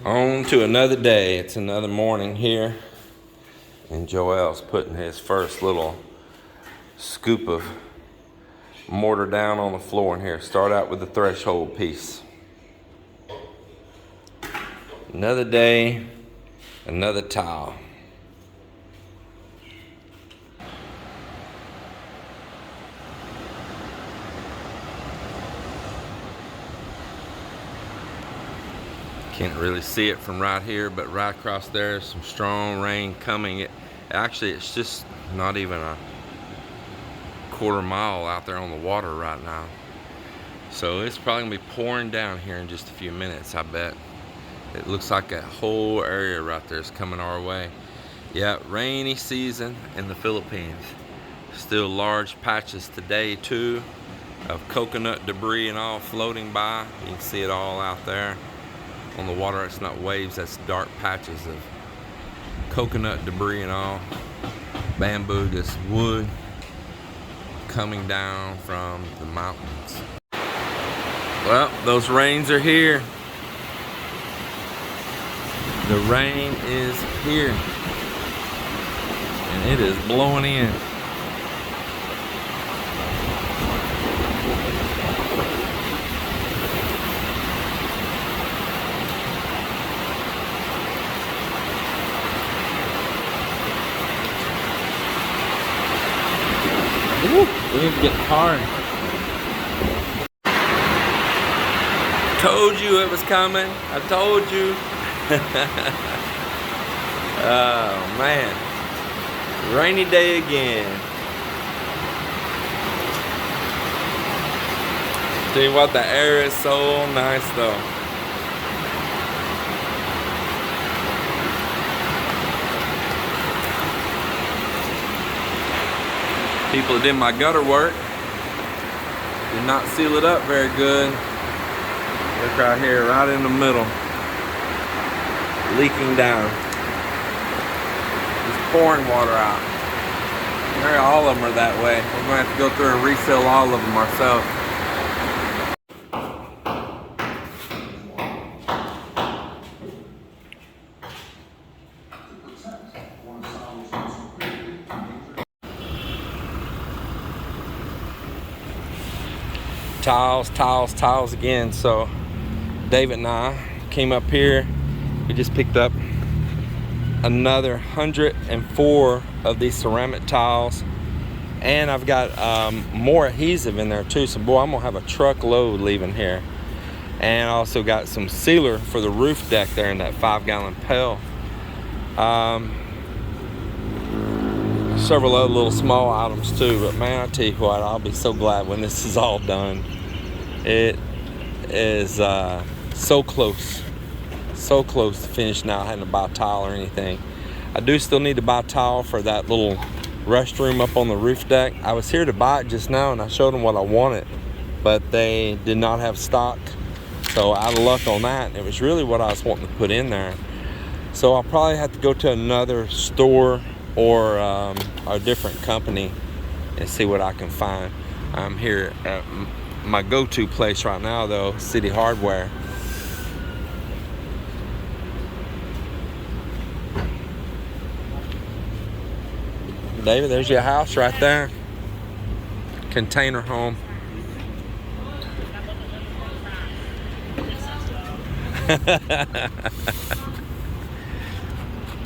On to another day. It's another morning here, and Joel's putting his first little scoop of mortar down on the floor in here. Start out with the threshold piece. Another day, another tile. Can't really see it from right here, but right across there is some strong rain coming. Actually, it's just not even a quarter mile out there on the water right now. So it's probably gonna be pouring down here in just a few minutes, I bet. It looks like a whole area right there is coming our way. Yeah, rainy season in the Philippines. Still large patches today too of coconut debris and all floating by. You can see it all out there on the water. It's not waves, that's dark patches of coconut debris and all. Bamboo, this wood coming down from the mountains. Well, those rains are here. The rain is here, and it is blowing in. We need to get the car. Told you it was coming. I told you. Oh man. Rainy day again. Tell you what, the air is so nice though. People that did my gutter work did not seal it up very good. Look right here, right in the middle, leaking down. Just pouring water out. Maybe all of them are that way. We're going to have to go through and refill all of them ourselves. Tiles again. So David and I came up here. We just picked up another 104 of these ceramic tiles, and I've got more adhesive in there too. So boy, I'm gonna have a truckload leaving here. And I also got some sealer for the roof deck there in that 5-gallon pail. Several other little small items too, but man, I tell you what, I'll be so glad when this is all done. It is so close to finish now. I hadn't to buy tile or anything. I do still need to buy tile for that little restroom up on the roof deck. I was here to buy it just now and I showed them what I wanted, but they did not have stock. So out of luck on that. It was really what I was wanting to put in there. So I'll probably have to go to another store or a different company and see what I can find. I'm here at my go-to place right now though, Citi Hardware. David, there's your house right there. Container home.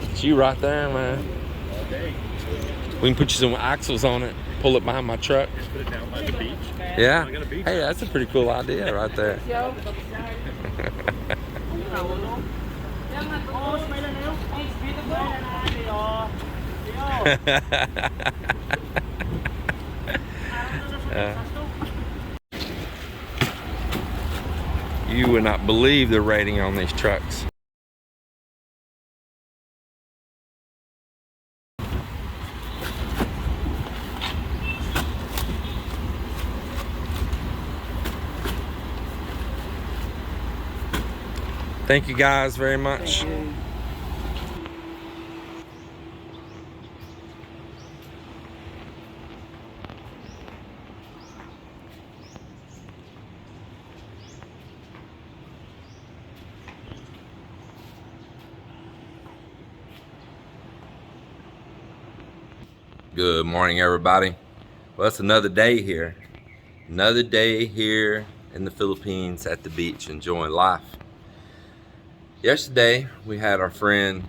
It's you right there, man. We can put you some axles on it, pull it behind my truck. Just put it down by the beach. Yeah. Hey, that's a pretty cool idea right there. You would not believe the rating on these trucks. Thank you guys very much. Good morning, everybody. Well, it's another day here. Another day here in the Philippines at the beach, enjoying life. Yesterday, we had our friend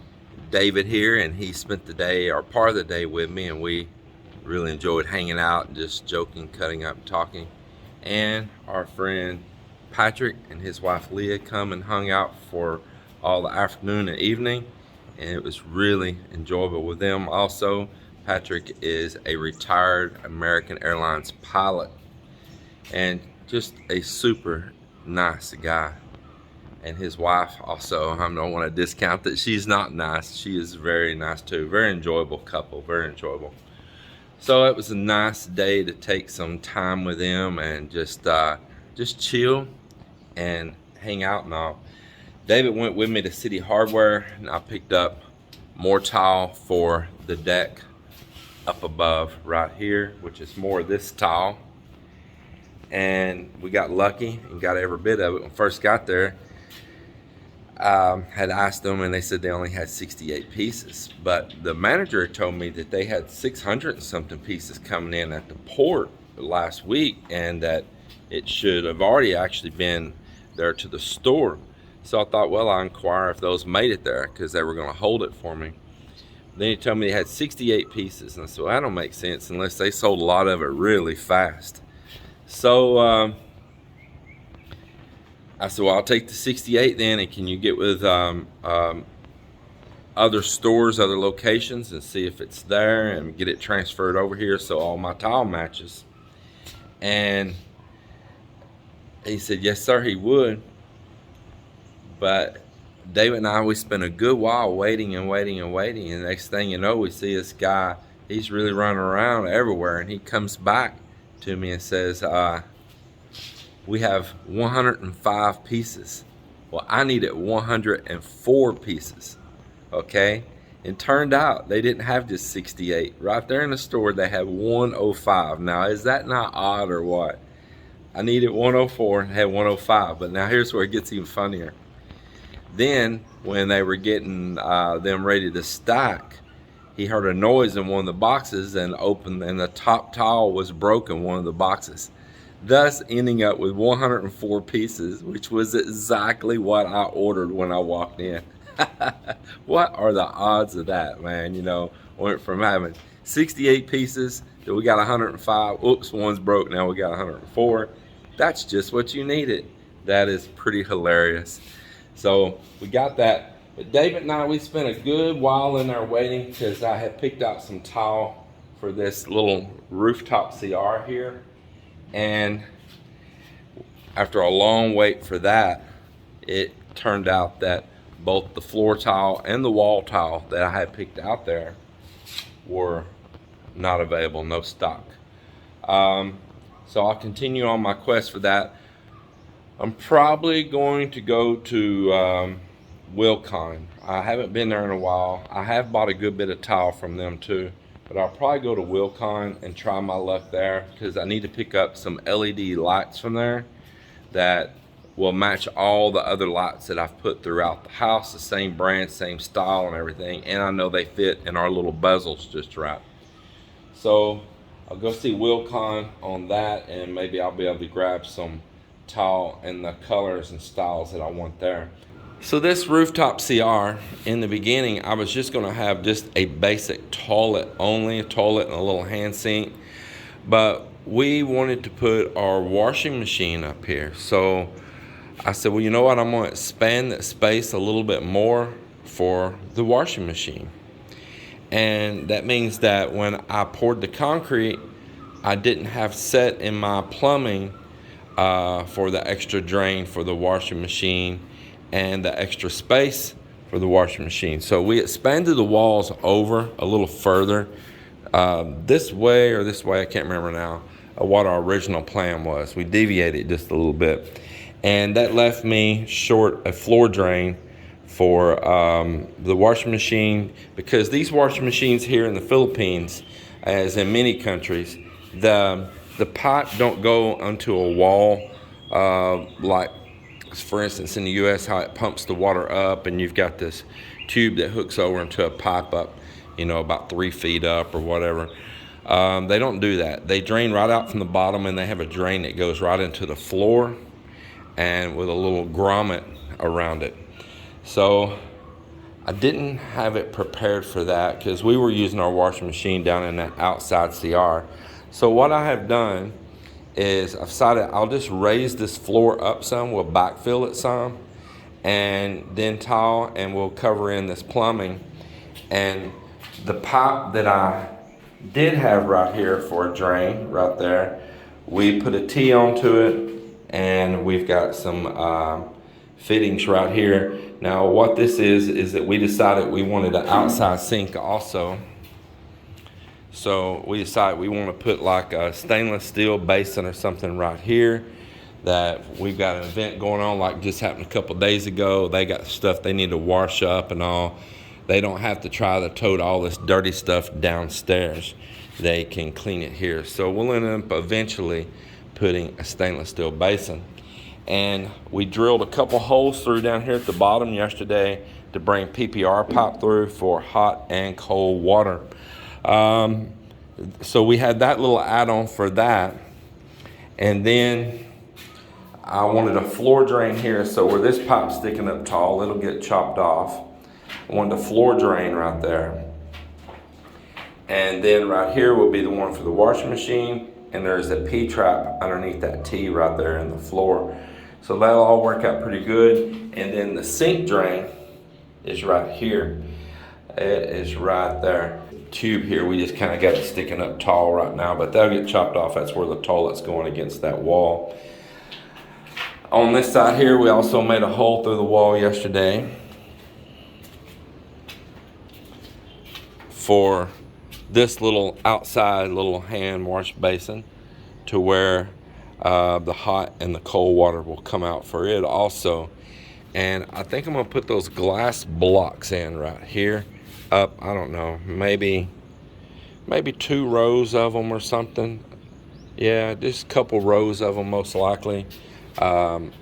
David here, and he spent the day, or part of the day, with me, and we really enjoyed hanging out and just joking, cutting up, and talking. And our friend Patrick and his wife Leah come and hung out for all the afternoon and evening, and it was really enjoyable with them. Also, Patrick is a retired American Airlines pilot and just a super nice guy. And his wife also, I don't want to discount that she's not nice. She is very nice too. Very enjoyable couple, very enjoyable. So it was a nice day to take some time with them and just chill and hang out and all. David went with me to Citi Hardware, and I picked up more tile for the deck up above right here, which is more of this tile. And we got lucky and got every bit of it. When we first got there, had asked them, and they said they only had 68 pieces. But the manager told me that they had 600 and something pieces coming in at the port last week, and that it should have already actually been there to the store. So I thought, well, I'll inquire if those made it there, because they were going to hold it for me. Then he told me they had 68 pieces, and I said, well, that don't make sense unless they sold a lot of it really fast. So I said, well, I'll take the 68 then, and can you get with other stores, other locations, and see if it's there and get it transferred over here so all my tile matches. And he said, yes, sir, he would. But David and I, we spent a good while waiting and waiting and waiting, and next thing you know, we see this guy. He's really running around everywhere, and he comes back to me and says, we have 105 pieces. Well, I needed 104 pieces, okay? And turned out they didn't have just 68. Right there in the store, they had 105. Now, is that not odd or what? I needed 104 and had 105, but now here's where it gets even funnier. Then, when they were getting them ready to stack, he heard a noise in one of the boxes and opened, and the top tile was broken, one of the boxes. Thus ending up with 104 pieces, which was exactly what I ordered when I walked in. What are the odds of that, man? You know, went from having 68 pieces to we got 105. Oops, one's broke, now we got 104. That's just what you needed. That is pretty hilarious. So we got that. But David and I, we spent a good while in there waiting, because I had picked out some tile for this little rooftop CR here. And after a long wait for that, it turned out that both the floor tile and the wall tile that I had picked out there were not available, no stock. So I'll continue on my quest for that. I'm probably going to go to Wilcon. I haven't been there in a while. I have bought a good bit of tile from them too, but I'll probably go to Wilcon and try my luck there, because I need to pick up some LED lights from there that will match all the other lights that I've put throughout the house, the same brand, same style and everything, and I know they fit in our little bezels just right. So I'll go see Wilcon on that, and maybe I'll be able to grab some tile and the colors and styles that I want there. So this rooftop CR, in the beginning, I was just going to have just a basic toilet only, a toilet and a little hand sink, but we wanted to put our washing machine up here. So I said, well, you know what, I'm going to expand that space a little bit more for the washing machine. And that means that when I poured the concrete, I didn't have set in my plumbing for the extra drain for the washing machine and the extra space for the washing machine. So we expanded the walls over a little further, this way or this way, I can't remember now, what our original plan was. We deviated just a little bit, and that left me short a floor drain for the washing machine, because these washing machines here in the Philippines, as in many countries, the pipe don't go onto a wall like, for instance, in the US, how it pumps the water up, and you've got this tube that hooks over into a pipe up, you know, about 3 feet up or whatever. They don't do that. They drain right out from the bottom, and they have a drain that goes right into the floor and with a little grommet around it. So I didn't have it prepared for that because we were using our washing machine down in that outside CR. So what I have done is I've decided I'll just raise this floor up some. We'll backfill it some and then tile, and we'll cover in this plumbing. And the pipe that I did have right here for a drain right there, we put a T onto it, and we've got some fittings right here. Now what this is that we decided we wanted an outside sink also. So we decided we want to put like a stainless steel basin or something right here. That we've got an event going on, like just happened a couple days ago. They got stuff they need to wash up and all. They don't have to try to tote all this dirty stuff downstairs. They can clean it here. So we'll end up eventually putting a stainless steel basin. And we drilled a couple holes through down here at the bottom yesterday to bring PPR pipe through for hot and cold water. So we had that little add-on for that. And then I wanted a floor drain here, so where this pipe's sticking up tall, it'll get chopped off. I wanted a floor drain right there. And then right here will be the one for the washing machine, and there's a P-trap underneath that T right there in the floor. So that'll all work out pretty good. And then the sink drain is right here. It is right there. Tube here, we just kind of got it sticking up tall right now, but that'll get chopped off. That's where the toilet's going against that wall. On this side here, we also made a hole through the wall yesterday for this little outside little hand wash basin to where the hot and the cold water will come out for it also. And I think I'm gonna put those glass blocks in right here up, I don't know, maybe 2 rows of them or something. Yeah, just a couple rows of them most likely. And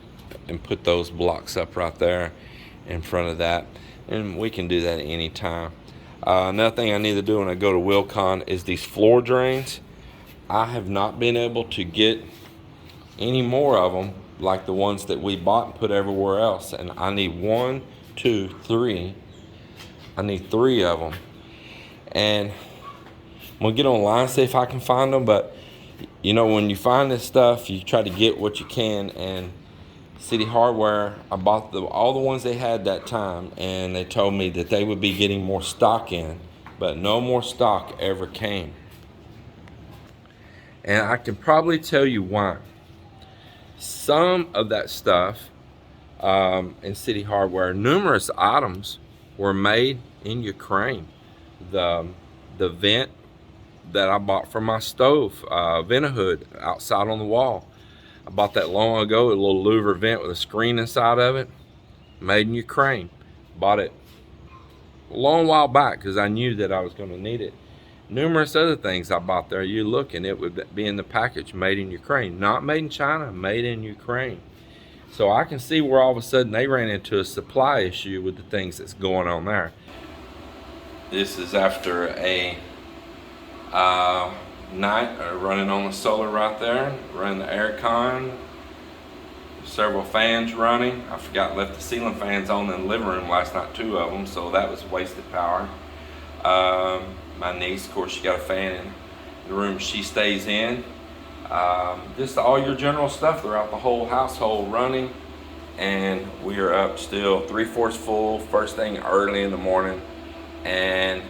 put those blocks up right there in front of that, and we can do that at any time. Another thing I need to do when I go to Wilcon is these floor drains. I have not been able to get any more of them like the ones that we bought and put everywhere else, and I need 1, 2, 3. I need 3 of them, and I'm gonna get online see if I can find them. But you know, when you find this stuff, you try to get what you can. And Citi Hardware, I bought all the ones they had that time, and they told me that they would be getting more stock in, but no more stock ever came. And I can probably tell you why. Some of that stuff in Citi Hardware, numerous items were made in Ukraine. The vent that I bought for my stove, vent hood outside on the wall. I bought that long ago, a little louver vent with a screen inside of it, made in Ukraine. Bought it a long while back because I knew that I was going to need it. Numerous other things I bought there, you look and it would be in the package, made in Ukraine. Not made in China, made in Ukraine. So I can see where all of a sudden they ran into a supply issue with the things that's going on there. This is after a night running on the solar right there, running the air con, several fans running. I forgot left the ceiling fans on in the living room last night, 2 of them, so that was wasted power. My niece, of course, she got a fan in the room she stays in. Just all your general stuff throughout the whole household running, and we are up still 3/4 full first thing early in the morning. And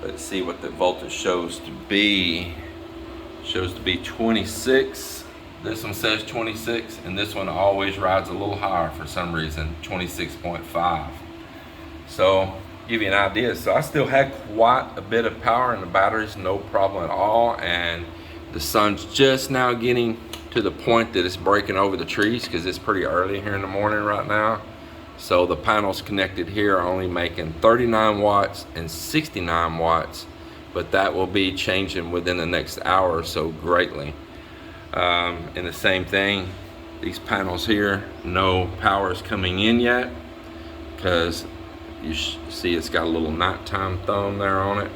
let's see what the voltage shows to be. Shows to be 26. This one says 26, and this one always rides a little higher for some reason, 26.5. So give you an idea. So I still had quite a bit of power in the batteries, no problem at all. And the sun's just now getting to the point that it's breaking over the trees because it's pretty early here in the morning right now. So the panels connected here are only making 39 watts and 69 watts, but that will be changing within the next hour or so greatly. And the same thing, these panels here, no power is coming in yet because you see it's got a little nighttime thumb there on it.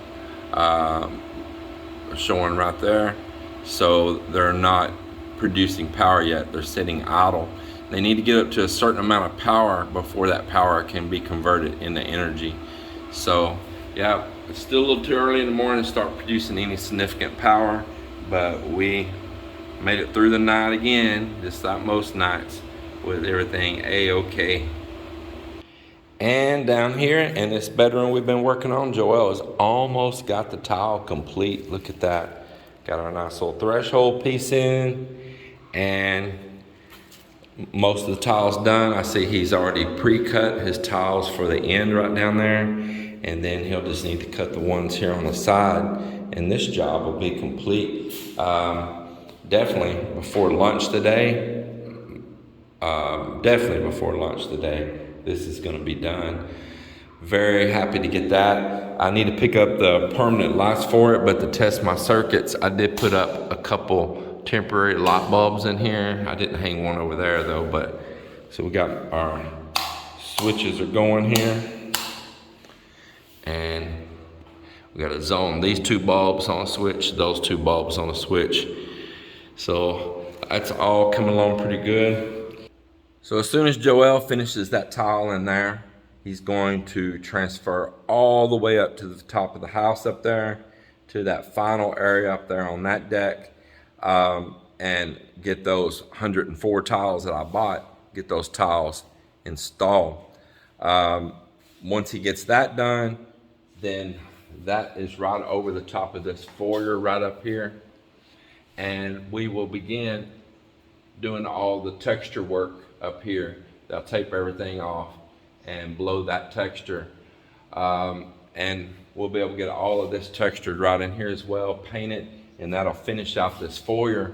showing right there. So they're not producing power yet. They're sitting idle. They need to get up to a certain amount of power before that power can be converted into energy. So yeah, it's still a little too early in the morning to start producing any significant power, but we made it through the night again, just like most nights, with everything a-okay. And down here in this bedroom we've been working on, Joel has almost got the tile complete. Look at that. Got our nice little threshold piece in, and most of the tiles done. I see he's already pre-cut his tiles for the end right down there, and then he'll just need to cut the ones here on the side, and this job will be complete definitely before lunch today. This is going to be done. Very happy to get that. I need to pick up the permanent lights for it, but to test my circuits, I did put up a couple temporary light bulbs in here. I didn't hang one over there though, but so we got our switches are going here, and we got a zone. These two bulbs on a switch, those two bulbs on a switch. So that's all coming along pretty good. So as soon as Joel finishes that tile in there, he's going to transfer all the way up to the top of the house up there, to that final area up there on that deck, and get those 104 tiles that I bought, get those tiles installed. Once he gets that done, then that is right over the top of this foyer right up here. And we will begin doing all the texture work up here. They'll tape everything off and blow that texture, and we'll be able to get all of this textured right in here as well, paint it, and that'll finish out this foyer.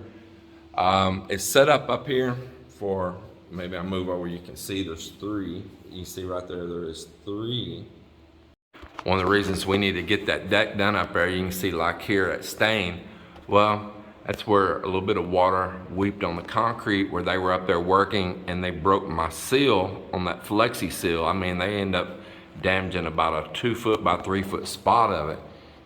It's set up here for, maybe I move over, you can see there's three. You see right there, there is three. One of the reasons we need to get that deck done up there, you can see like here at Stain, well, that's where a little bit of water weeped on the concrete where they were up there working, and they broke my seal on that flexi seal. I mean, they end up damaging about a 2 foot by 3 foot spot of it.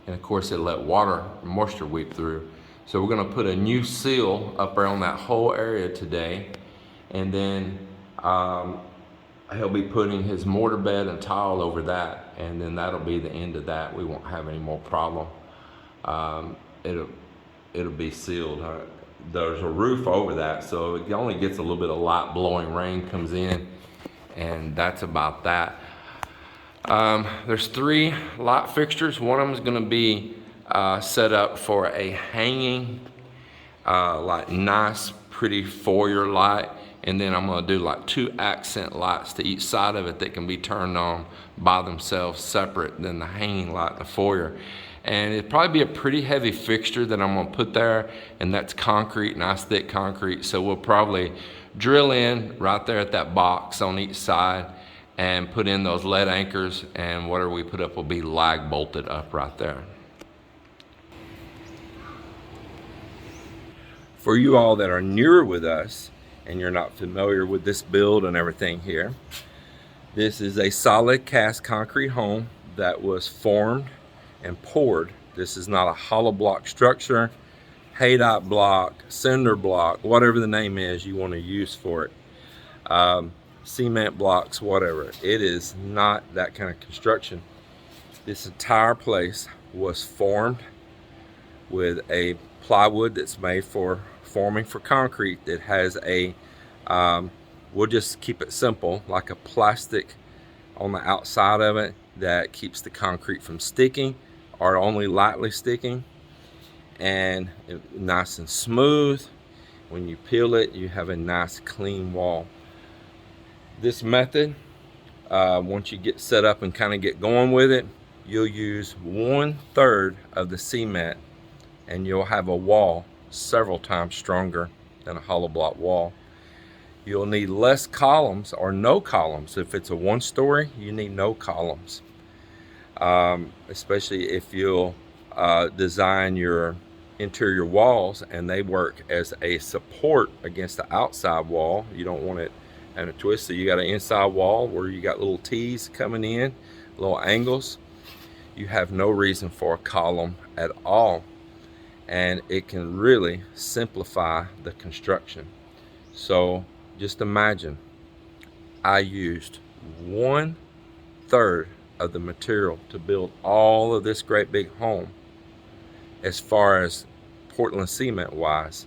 And of course it let water, moisture weep through. So we're gonna put a new seal up there on that whole area today. And then he'll be putting his mortar bed and tile over that. And then that'll be the end of that. We won't have any more problem. It'll be sealed. There's a roof over that, so it only gets a little bit of light blowing rain comes in, and that's about that. There's 3 light fixtures. One of them is going to be set up for a hanging, like nice, pretty foyer light, and then I'm going to do like 2 accent lights to each side of it that can be turned on by themselves, separate than the hanging light in the foyer. And it'd probably be a pretty heavy fixture that I'm gonna put there, and that's concrete, nice thick concrete. So we'll probably drill in right there at that box on each side and put in those lead anchors, and whatever we put up will be lag bolted up right there. For you all that are newer with us and you're not familiar with this build and everything here, this is a solid cast concrete home that was formed and poured. This is not a hollow block structure, haydite block, cinder block, whatever the name is you want to use for it. Cement blocks, whatever. It is not that kind of construction. This entire place was formed with a plywood that's made for forming for concrete that has a, we'll just keep it simple, like a plastic on the outside of it that keeps the concrete from sticking, or only lightly sticking, and nice and smooth. When you peel it, you have a nice clean wall. This method, once you get set up and kind of get going with it, you'll use 1/3 of the cement, and you'll have a wall several times stronger than a hollow block wall. You'll need less columns or no columns. If it's a 1-story, you need no columns. Especially if you'll design your interior walls and they work as a support against the outside wall. You don't want it in a twist, so you got an inside wall where you got little T's coming in, little angles. You have no reason for a column at all. and it can really simplify the construction. So just imagine, I used 1/3 of the material to build all of this great big home, as far as Portland cement wise,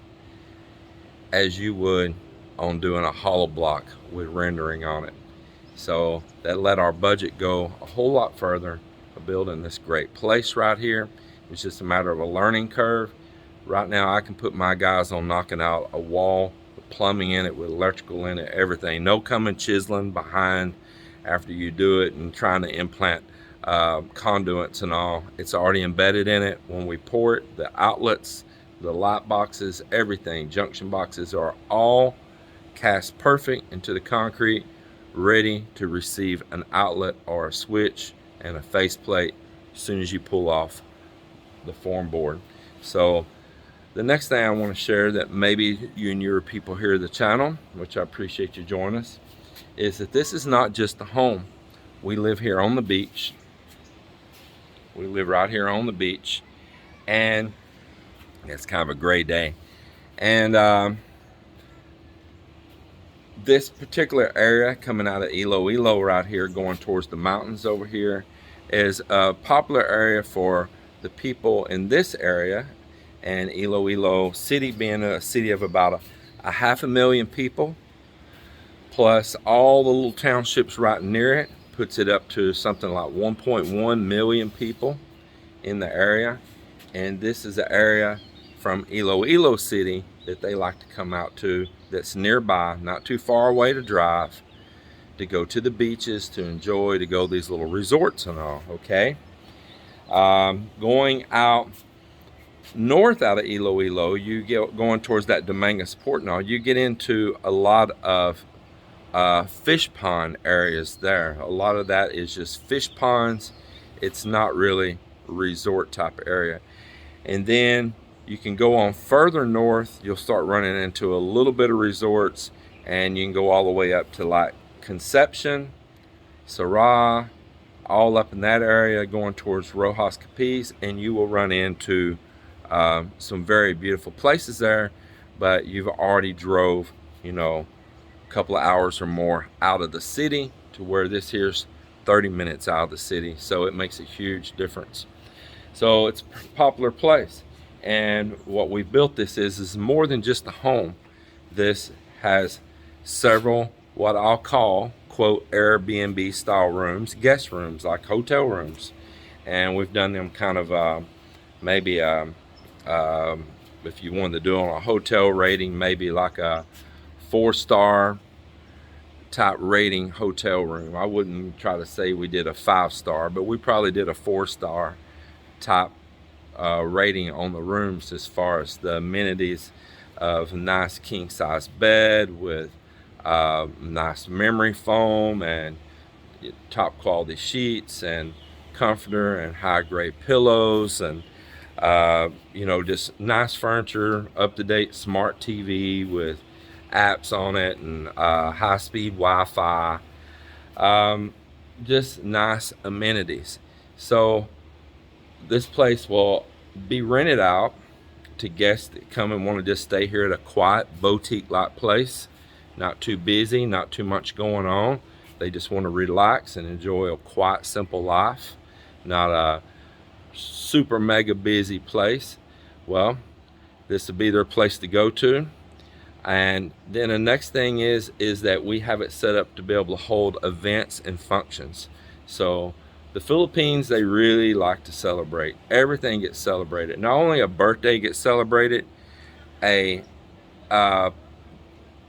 as you would on doing a hollow block with rendering on it. So that let our budget go a whole lot further for building this great place right here. It's just a matter of a learning curve. Right now I can put my guys on knocking out a wall with plumbing in it, with electrical in it, everything. No coming chiseling behind after you do it and trying to implant conduits and all. It's already embedded in it. When we pour it, the outlets, the light boxes, everything, junction boxes are all cast perfect into the concrete, ready to receive an outlet or a switch and a faceplate as soon as you pull off the form board. So the next thing I want to share, that maybe you and your people here at the channel, which I appreciate you joining us, is that this is not just a home. We live here on the beach. We live right here on the beach, and it's kind of a gray day. And this particular area coming out of Iloilo right here, going towards the mountains over here, is a popular area for the people in this area. And Iloilo City being a city of about a 500,000 people, plus all the little townships right near it, puts it up to something like 1.1 million people in the area. And this is an area from Iloilo City that they like to come out to, that's nearby, not too far away to drive, to go to the beaches, to enjoy, to go to these little resorts and all. Okay, going out north out of Iloilo, you get going towards that Dominguez Port and all, you get into a lot of fish pond areas there. A lot of that is just fish ponds. It's not really resort type area. And then you can go on further north, you'll start running into a little bit of resorts, and you can go all the way up to like Conception, Sarah, all up in that area, going towards Rojas Capiz, and you will run into some very beautiful places there. But you've already drove, you know, a couple of hours or more out of the city, to where this here's 30 minutes out of the city. So it makes a huge difference. So it's a popular place. And what we built this is more than just a home. This has several, what I'll call, quote, Airbnb style rooms, guest rooms, like hotel rooms. And we've done them kind of maybe if you wanted to do it on a hotel rating, maybe like a 4-star type rating hotel room. I wouldn't try to say we did a 5-star, but we probably did a 4-star type rating on the rooms, as far as the amenities of a nice king size bed with nice memory foam and top quality sheets and comforter and high grade pillows, and you know, just nice furniture, up to date smart TV with apps on it, and high speed Wi-Fi, just nice amenities. So this place will be rented out to guests that come and want to just stay here at a quiet boutique like place, not too busy, not too much going on. They just want to relax and enjoy a quiet, simple life, not a super mega busy place. Well, this will be their place to go to. And then the next thing is that we have it set up to be able to hold events and functions. So the Philippines, they really like to celebrate. Everything gets celebrated. Not only a birthday gets celebrated, a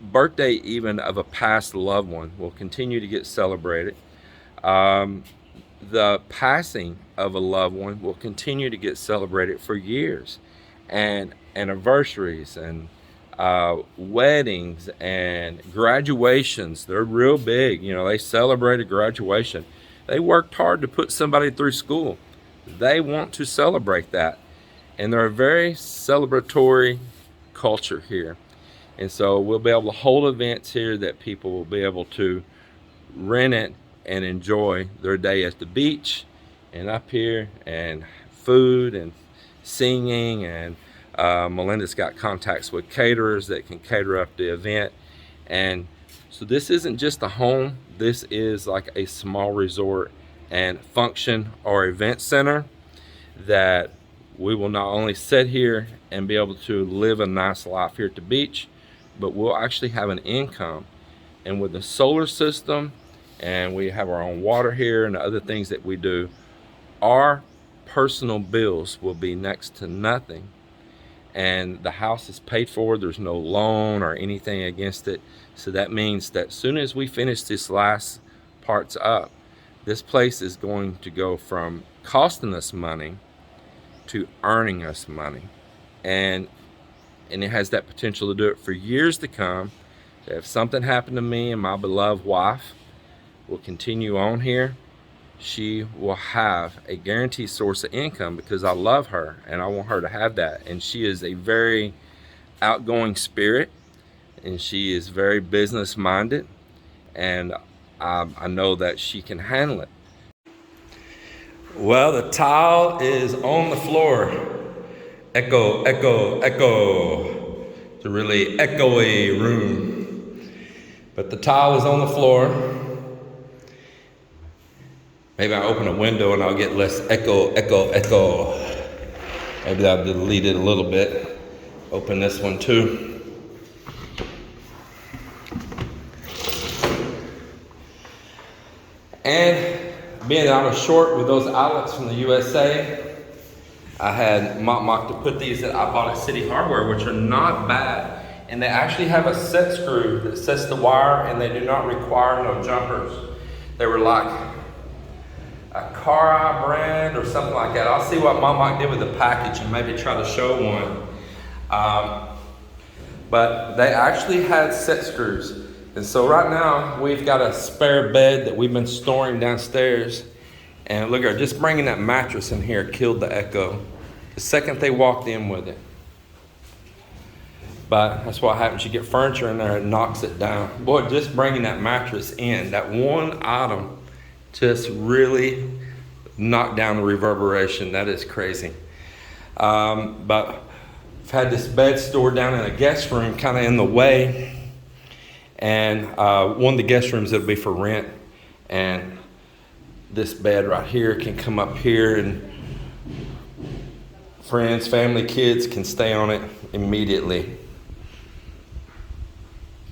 birthday even of a past loved one will continue to get celebrated. The passing of a loved one will continue to get celebrated for years. And anniversaries and weddings and graduations, they're real big. You know, they celebrate a graduation. They worked hard to put somebody through school. They want to celebrate that. And they're a very celebratory culture here. And so we'll be able to hold events here that people will be able to rent it and enjoy their day at the beach and up here, and food and singing and Melinda's got contacts with caterers that can cater up the event. And so this isn't just a home, this is like a small resort and function or event center that we will not only sit here and be able to live a nice life here at the beach, but we'll actually have an income. And with the solar system, and we have our own water here and the other things that we do, our personal bills will be next to nothing. And the house is paid for, there's no loan or anything against it. So that means that as soon as we finish this last parts up, this place is going to go from costing us money to earning us money. And it has that potential to do it for years to come. If something happened to me and my beloved wife will continue on here, she will have a guaranteed source of income because I love her and I want her to have that. And she is a very outgoing spirit and she is very business minded, and I know that she can handle it. Well, the tile is on the floor. Echo, echo, echo. It's a really echoey room. But the tile is on the floor. Maybe I'll open a window and I'll get less echo, echo, echo. Maybe I'll delete it a little bit. Open this one too. And being that I was short with those outlets from the USA, I had Mock to put these that I bought at Citi Hardware, which are not bad. And they actually have a set screw that sets the wire, and they do not require no jumpers. They were like a Car brand or something like that. I'll see what Mock did with the package and maybe try to show one. But they actually had set screws. And so right now we've got a spare bed that we've been storing downstairs. And look at her, just bringing that mattress in here killed the echo the second they walked in with it. But that's what happens. You get furniture in there, it knocks it down. Boy, just bringing that mattress in, that one item just really knocked down the reverberation. That is crazy. But I've had this bed stored down in a guest room, kind of in the way. And one of the guest rooms that'll be for rent. And this bed right here can come up here, and friends, family, kids can stay on it immediately.